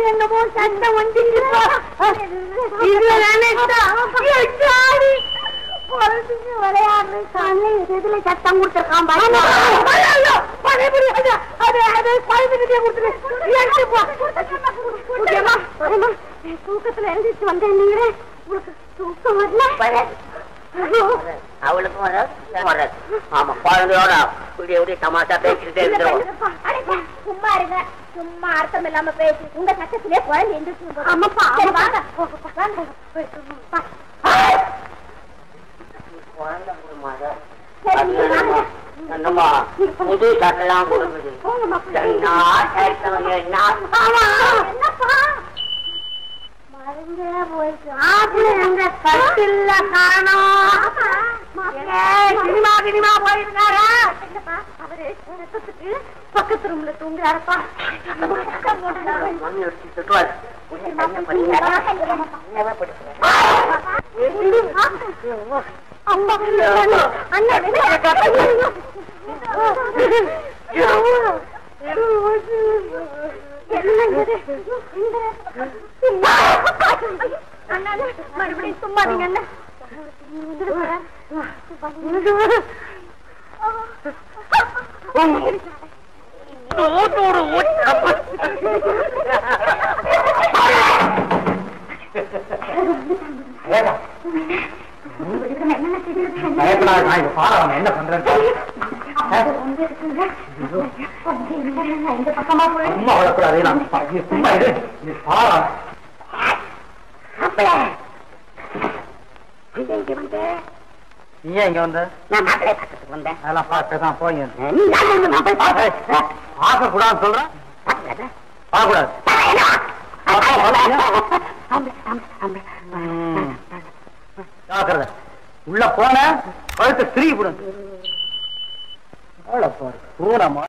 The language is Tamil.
என்னமோ சண்டை வந்துருப்பா. விளையாடுற இதுல சத்தம் கொடுத்துருக்கான். தூக்கத்துல எழுந்திரிச்சு வந்தேன். நீங்க உங்களுக்கு தூக்கம் வரல? அவளுக்கும் வராது. ஆமா, குழந்தையோட இப்படி எப்படி தமாஷா பேசிக்கிட்டே இருக்கிறோம். சும்மா இருங்க, சும்மா அர்த்தம் இல்லாம பேசி உங்க சட்டத்திலே குழந்தை எந்திரிச்சு. ஆமாப்பா, புது சட்டெல்லாம் கொடுக்குது. பக்கத்து ரூம்ல தூங்குறாருப்பா. மறுபடியும் சும்மாதீங்க அண்ணா. என்ன பண்றேன்? சும்மா வளர்க்கூடாது. சும்மா இரு. நீ ஏன் இங்க வந்த? நான் மாப்பிள்ளைய பார்க்கறதுக்கு வந்தேன். அதெல்லாம் பார்த்துதான் போய் பார்க்க கூடாது சொல்றேன். பார்க்க கூடாது. உள்ள போன கழுத்தை திரிகி போடு. பூனமா